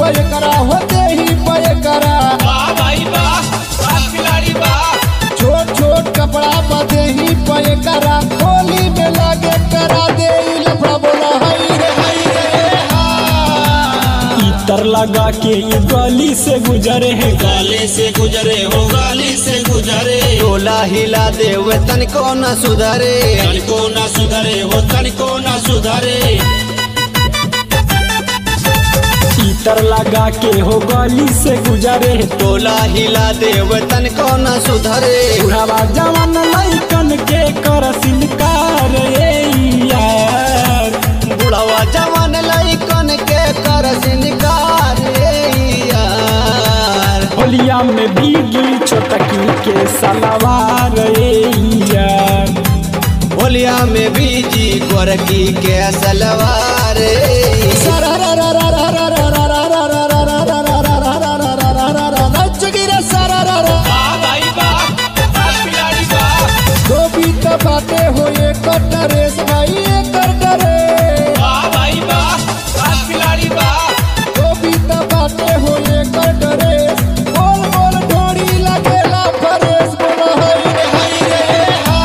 पे करा होते ही पे करा। वाह भाई वाह, वाह खिलाड़ी वाह। छोट छोट कपड़ा बदे ही पे करा, होली में लागे करा दे लफड़ा बोला हाय रे हा। इतर लगा के ये गली से गुजरे है, गाली से गुजरे हो गाली से गुजरे। टोला हिला दे वे तनिको न सुधरे, तनिको ना सुधरे हो तनिको ना सुधरे। इतर लगा के हो गली से गुजरे है। टोला हिला दे वे तनिको न सुधरे। बुढ़ावा जवान लइकन के कर सिनकार ए यार। बुढ़वा जवान लइकन के कर सिनकार यार। होलिया में भीगी छोटकी के सलवार ए यार। होलिया में बीजी गोरकी के सलवार वाह भाई वाह, वाह खिलाड़ी वाह। धोबी तो बाटे हो ये ड्रेस भाई ये ड्रेस। वाह भाई वाह, वाह खिलाड़ी वाह। धोबी तो बाटे हो ये ड्रेस, बोल बोल ढोड़ी लगेला फरेस बोला हाय रे हा।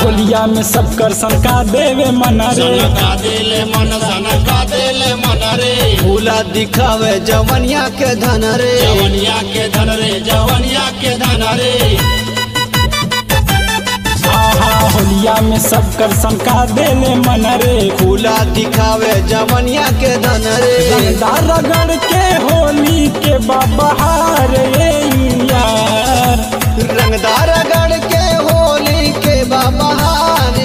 होलिया में सब कर सनका देवे मन रे। सनका देले मन, सनका देले मन रे। फूला दिखावे जवनिया के धन रे। जवनिया के धन रे, जवनिया के धन रे। आहा होलिया में सब कर सनका देले मन रे। फूला दिखावे जवनिया के धन रे। रंगदार रगड़ के होली के बाबहार ए यार। रंगदार गढ़ के होली के बहार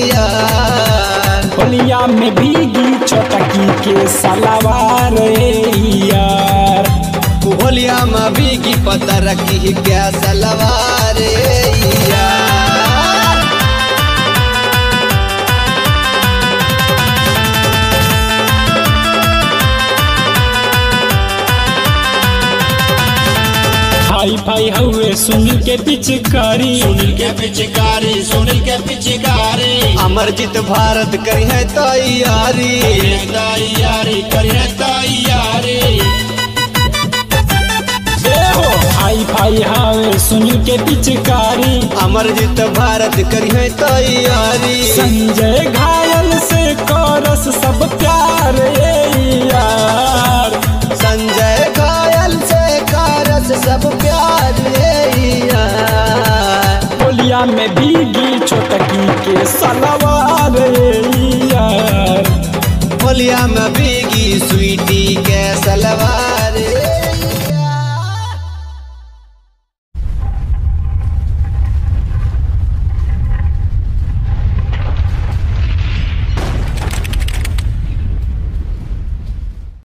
यार। होलिया में भीगी छोटकी के सलवार ए यार। होलिया में भीगी पतर की के सलवार यार। हाई फाई हवे सुनील के पिचकारी। सुनील के पिचकारी, सुनील के पिचकारी। अमरजीत भारत करी है तैयारी। करिए तैयारी, करिए तैयारी। हाई फाई हवे सुनील के पिचकारी। अमरजीत भारत करी है तैयारी। संजय घायल से करस सब प्यार ए यार। संजय घायल से कारस सब प्यार यार। होलिया में भीगी छोटकी के सलवार ए यार। होलिया में भीगी स्वीटी के सलवार